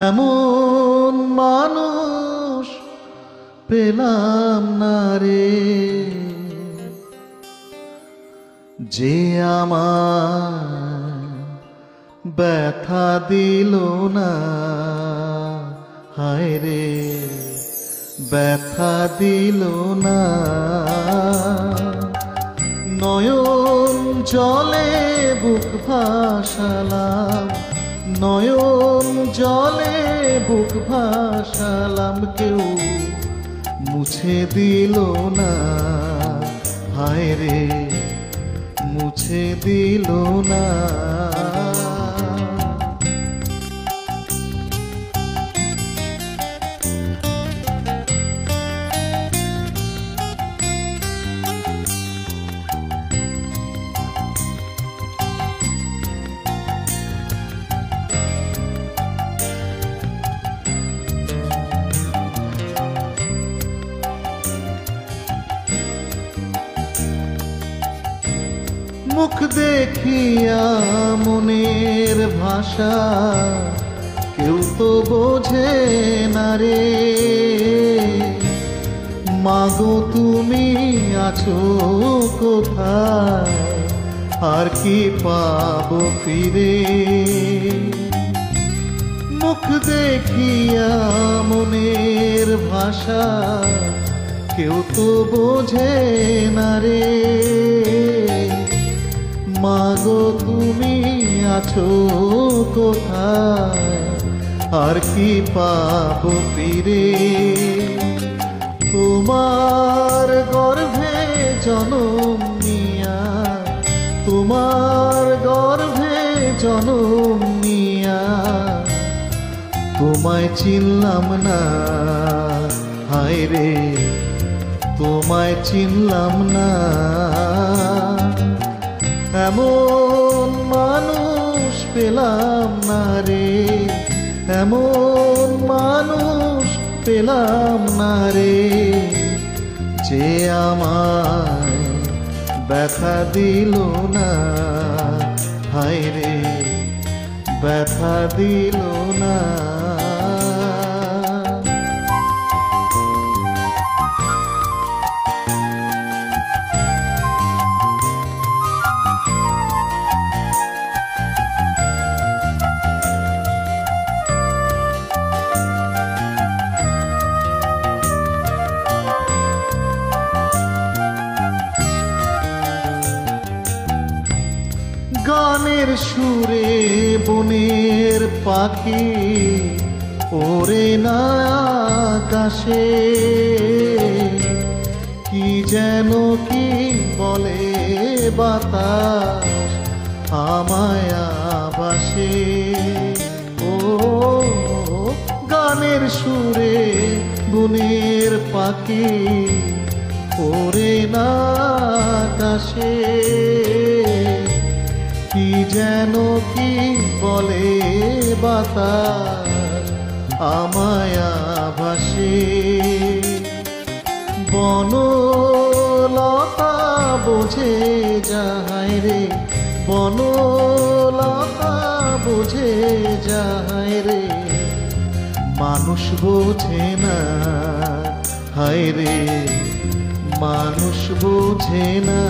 এমন মানুষ পেলাম না রে, যে আমার ব্যথা দিল না। হায় রে, ব্যথা দিল না। নয়ন জলে বুক ভাসালাম, নয়ন জলে বুক ভাসালাম, কেউ মুছে দিল না। হায় রে, মুছে দিল না। মুখ দেখিয়া মনের ভাষা কেউ তো বোঝে না রে। মাগো তুমি আছো কোথায়, আর কি পাবো ফিরে। মুখ দেখিয়া মনের ভাষা কেউ তো বোঝে না রে। মাগো তুমি আছো কোথায়, আর কি পাবো ফিরে। তোমার গর্ভে জনম নিয়া, তোমার গর্ভে জনম নিয়া, তোমায় চিনলাম না। হায় রে, তোমায় চিনলাম না। এমন মানুষ পেলাম না রে, এমন মানুষ পেলাম না রে, যে আমায় ব্যথা দিল না। হায় রে, ব্যথা দিল না। গানের সুরে বনের পাখি ওরে না আকাশে, কি যেন কি বলে বাতাস আমায় আবাসে। ও গানের সুরে বনের পাখি ওরে না আকাশে, কি যেন কি বলে বাতাস আমায় আভাসে। বনলতা বোঝে যায় রে, বনলতা বোঝে যায় রে, মানুষ বোঝে না। হায় রে, মানুষ বোঝে না।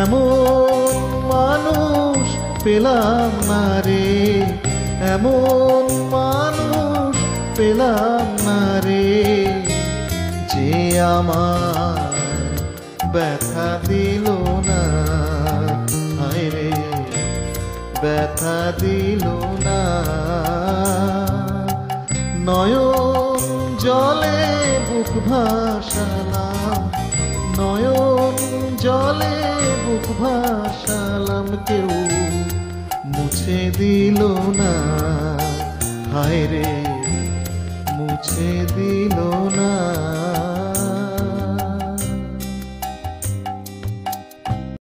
এমন মানুষ পেলাম না রে, এমন মানুষ পেলাম না রে, যে আমার ব্যথা দিল না। হায় রে, ব্যথা দিল না। নয়ন জলে বুক ভাসালাম, নয়ন জলে বুক ভাসালাম, কেউ মুছে দিল না। হায় রে, মুছে দিল না।